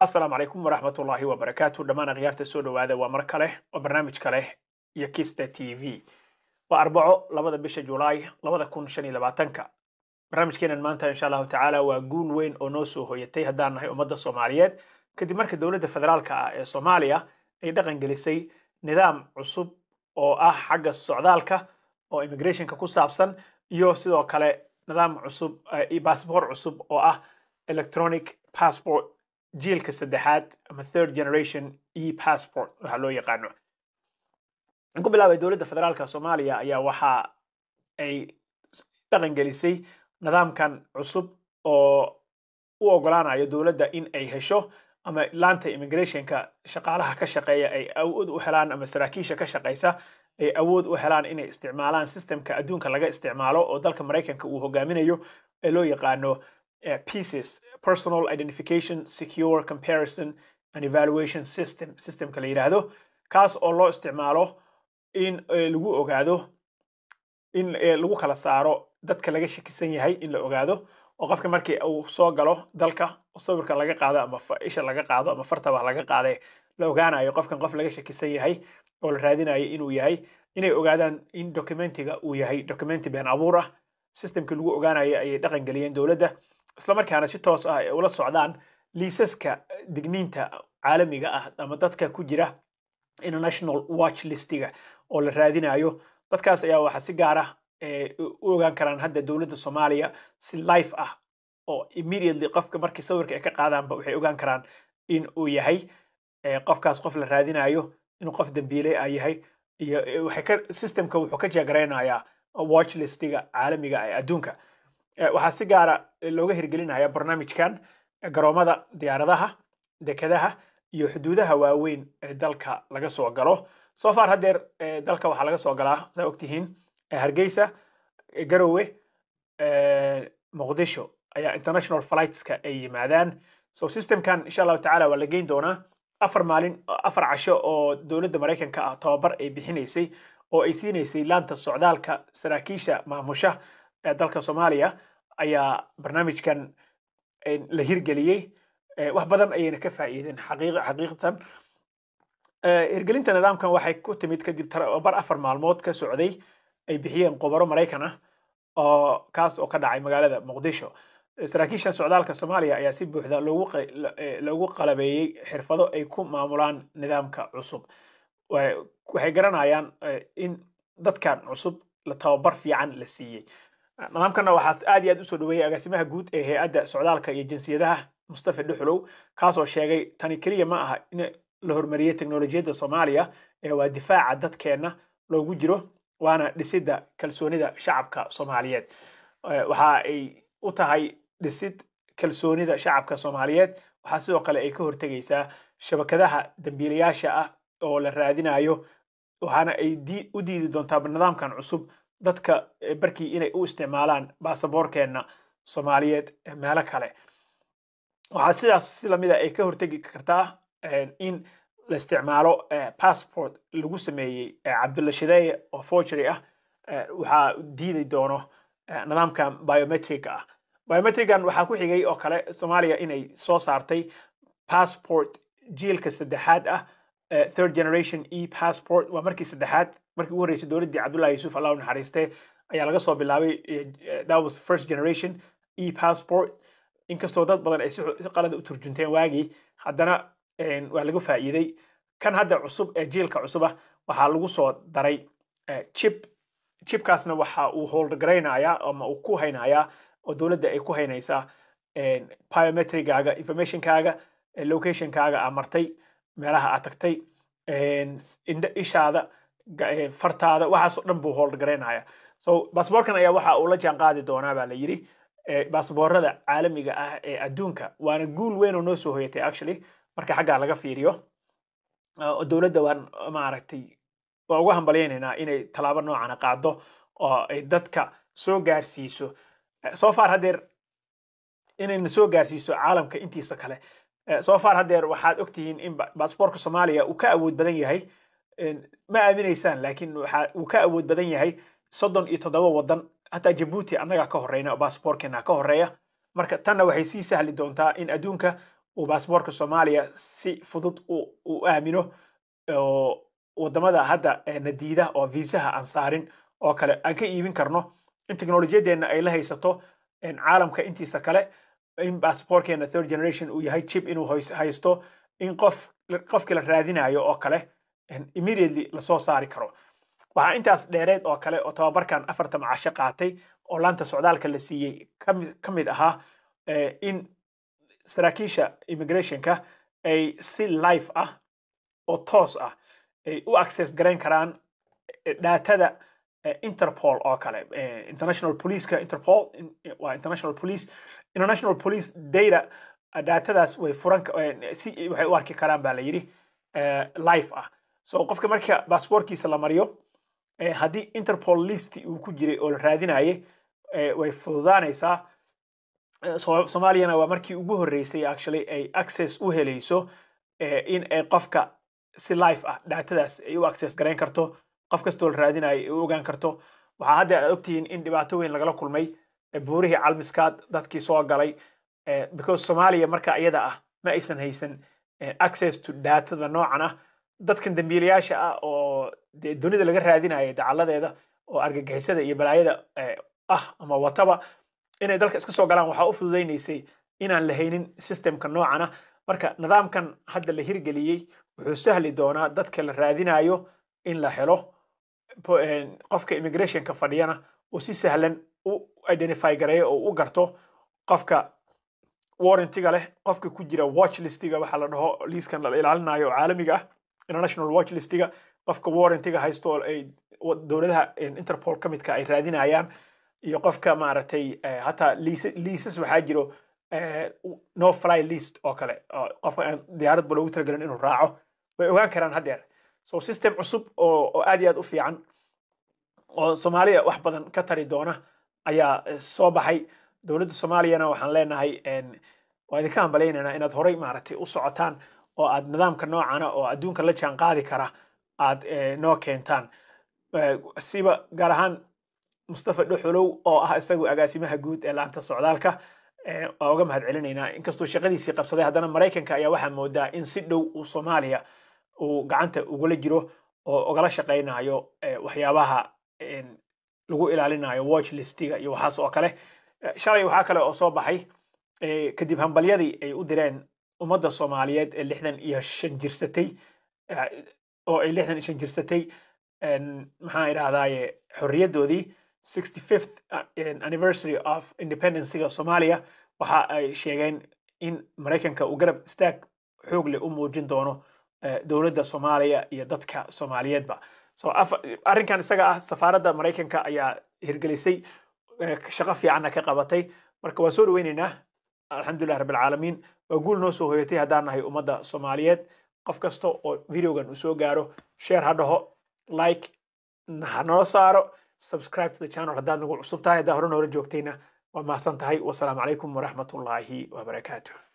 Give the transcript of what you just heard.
السلام عليكم ورحمة الله وبركاته دمان غيارة سودو هذا ومركله وبرنامج كله يكيستا تي في وأربعة لبدا بيش جولاي لبدا كون شني لباتنكا برنامج كينا المانتا إن شاء الله تعالى وقول وين أونوسو هو يتيه دان هي أمد الصوماليات كدي مركز دولة فدرالكا صوماليا أي دقن جلسي نظام عصب أو حق السعودالكا أو immigration كو سابسن يو سيدو كله نظام عصب باسبور عصب أو electronic passport جيلka saddexaad ama third generation e-passport waxa loo yaqaano ku bilaabay dowladda federaalka Soomaaliya ayaa waxa ay dhaqan gelisay nidaamkan cusub oo u ogolaanayo dowladda in ay hesho ama laanta immigrationka shaqaalaha ka shaqeeya ay awood u helaan ama saraakiisha ka shaqeysa ay awood u helaan inay isticmaalaan systemka adduunka laga isticmaalo oo dalka Mareykanka uu hogaaminayo ee loo yaqaano pieces personal identification secure comparison and evaluation system kala yiraahdo kaas oo loo isticmaalo in lagu ogaado in lagu kala saaro dadka laga shakisan yahay in la ogaado oo qofka markii uu soo galo dalka sawirka laga qaado ama isha laga qaado ama fartaba laga qaaday la ogaanayo qofkan qof laga shakisan yahay oo la raadinayo inuu yahay inay ogaadaan in documentiga uu yahay documenti been abuur ah systemka lagu ogaanayo ay dhaqan galiyeen dowladda isla markaana si toos ah ula socdaan liisaska digniinta caalamiga ah ama dadka ku jira international watch listiga oo la raadinayo dadkaas ayaa waxa si gaar ah u ogaan karaan hadda dowladda Soomaaliya si live ah oo immediately qofka markii sawirka ay ka qaadaanba waxay ogaan karaan in uu yahay qofkaas qof la raadinayo inuu qof dambiile ah yahay iyo waxay ka systemka wuxuu ka jeegareynayaa watch listiga caalamiga ah ee adduunka waxaa si gaara looga hirgelinayaa barnaamijkan garoomada diyaaradaha dekedaha iyo xuduudaha waaweyn ee dalka laga soo galo soo far hadeer dalka waxaa laga soo galaa saa ogtihiin Hargeysa Garowe Muqdisho ayaa international flightska ay yimaadaan so systemkan insha Allah taala waa la geyn doonaa afar casho oo dowladda Mareykanka ah tababar ay bixinaysay oo ay siineysay laanta socdaalka saraakiisha maamusha dalka Soomaaliya ayaa barnaamijkan la hirgeliyay wax badan ayayna ka faa'iideen xaqiiqatan hirgelinta nidaamkan waxay ku timid kadib tababar 4 maalmood ka socday ay bixiyeen qobaro Mareykan ah oo kaas oo ka dhacay magaalada Muqdisho saraakiisha socdaalka Soomaaliya ayaa si buuxda loogu qalabeeyay xirfado ay ku maamulaan nidaamka cusub waxay garanayaan in dadkan cusub la tababar fiican la siiyay nidaamkana waxaa aad iyo aad u soo dhaweeyay agaasimaha guud ee hay'adda socdaalka iyo jinsiyadaha Mustafa Dhuxulow kaas oo sheegay tani kaliya ma aha in la hormariyay teknoolajiyadda Soomaaliya ee waa difaaca dadkeena loogu jiro waana dhisidda kalsoonida shacabka Soomaaliyeed waxa ay u tahay dhisid kalsoonida shacabka Soomaaliyeed waxa sidoo kale ay ka hortagaysaa shabakadaha dambiilayaasha ah oo la raadinayo waxaana ay u diidi doontaa nidaamkan cusub dadka barkii inay u isticmaalaan baasaboorkeena Soomaaliyeed meelo kale waxa sidaas si lamida ay ka hortagi kartaa in la isticmaalo passport lagu sameeyay Cabdulla Shideeye oo forgery ah waxa diidi doono nidaamka biometric ah biometrican waxa ku xigay oo kale Soomaaliya inay soo saartay passport jiilka saddexaad ah third generation e-passport waa markii saddexaad markii ugu horeysay dowladda Cabdullaahi Yuusuf Allah naxariistay ayaa laga soo bilaabay that was first generation e-passport inkastoo dad badan ay si qalad u turjunteen waagii haddana waa lagu faa'iiday kan hadda cusub ee jiilka cusub ah waxa lagu soo daray chipkaasna waxa uu hold gareynayaa ama uu ku haynayaa oo dowladda ay ku haynaysaa biometricaaga informationkaaga locationkaaga amartay meelaha aad tagtay ishaada fartaada waxaas oo dhan buu hold gareynaya so baasaboorkan ayaa waxa uu la jaan qaadi doonaa baa la yiri baasaboorada caalamiga ah ee adduunka waana guul weyn oo noo soo hoyatay actually marka xagga laga fiiriyo dowladda waan maaragtay waa uga hambalyeynaa inay talaabo noocan qaado oo ay dadka soo gaarsiiso soo far hadeer inay soo gaarsiiso caalamka intiisa kale soo far hadeer waxaad ogtihiin in baasaboorka Soomaaliya uu ka awood badan yahay ma aaminaysaan laakiin waxa uu ka awood badan yahay 37 wadan hatta Djibouti annaga ka horeyna baasaboorkeena ka horeeya marka tanna waxay sii sahli doontaa in adduunka uu baasaboorka Soomaaliya si fudud u aamino oo wadamada hadda nadiida oo viisaha aan saarin oo kale aan ka iibin karno in teknolojiyadeena ay la haysato caalamka intiisa kale in baasaboorkeena third generation uu yahay chip inuu haysto in qofkii la raadinayo oo kale immediately lasoo saari karo waxaa intaas dheereed oo kale oo tababarkan 4 macasho qaatay oo laanta socdaalka la siiyey ka mid ahaa in saraakiisha immigrationka ay si live ah oo toos ah ay u access garayn karaan datada Interpol oo kale international police Interpol waa international police data datadaas way furan si waxay u arki karaan baa la yiri live ah so qofka marka baasaboorkiisa la mariyo haddii Interpol list uu ku jiray oo la raadinayay way fududaanaysaa Soomaaliyana waa markii ugu horeysay actually ay access u helayso in ay qofka si live ah datadaas ay u access garayn karto qof kastoo la raadinayay u ogaan karto waxaa hadda aad ogtihiin in dhibaato weyn lagala kulmay buurihii calmiskaad dadkii soo galay because Soomaaliya marka iyada ah ma aysan haysan access to datada noocan ah dadkan dambiilayaasha ah oo dunida laga raadinayay dacaladeeda oo argagixisada iyo balaayada ama wataba inay dalka iska soo galaan waxa u fududeynaysay inaan la haynin systemka noocan ah marka nidaamkan hadda la hirgeliyay wuxuu sahli doonaa dadka la raadinayo in la helo qofka immigrationka fadhiyana oo si sahlan u identify gareeyo oo u garto qofka warrantiga leh qofka ku jira watch listiga waxa la dhaho liiskan la ilaalinayo caalamiga ah international watch listiga qofka warrantiga haysto ay dowladaha Interpol ka midka ay raadinayaan iyo qofka maaragtay hata liisas waxaa jiro no fly list oo kale qofka diyaarad loogu talagalin inuu raaco way ogaan karaan haddeer so system cusub oo aad iyo aad u fiican oo Soomaaliya wax badan ka tari doona ayaa soo baxay dowladda Soomaaliyana waxaan leenahay waa idinka hambaleynaynaa inaad horay maaragtay u socotaan oo aad nidaamka noocana oo adduunka la jaan qaadi kara aad noo keentaan siba gaar ahaan Mustafa Dhuxulow oo ah isagu agaasimaha guud ee laanta socdaalka oo uga mahad celinaynaa inkastoo shaqadiisii qabsaday haddana Mareykanka ayaa waxaa moodaa in si dhow uu Soomaaliya uu gacanta ugula jiro oo ugala shaqaynayo waxyaabaha lagu ilaalinayo watch listiga iyo waxaas oo kale shalay waxaa kale oo soo baxay kadib hambalyadii ay u direen ummadda Soomaaliyeed ee 65 jirsatay oo ay 65 jirsatay maxaa iraahdaye xorriyadoodii 65th anniversary of independence of Somalia waxa ay sheegeen in Mareykanka uu garab istaag xoog leh u muujin doono dowladda Soomaaliya iyo dadka Soomaaliyeedba so arrinkan isaga ah safaaradda Mareykanka ayaa hirgelisay shaqo fiican ka qabatay marka waa soo dhaweynaynaa alxamdulillah rabbil caalamiin waa guul noo soo hoyatay haddaan nahay ummadda Soomaaliyeed qof kasta oo videogan uu soo gaaro share ha dhaho like ha noo saaro subscribe to the channel haddaad nagu cusub tahay haddaa hore noola joogtayna waa mahadsan tahay wasalaamu calaykum waraxmatullaahi wabarakaatuh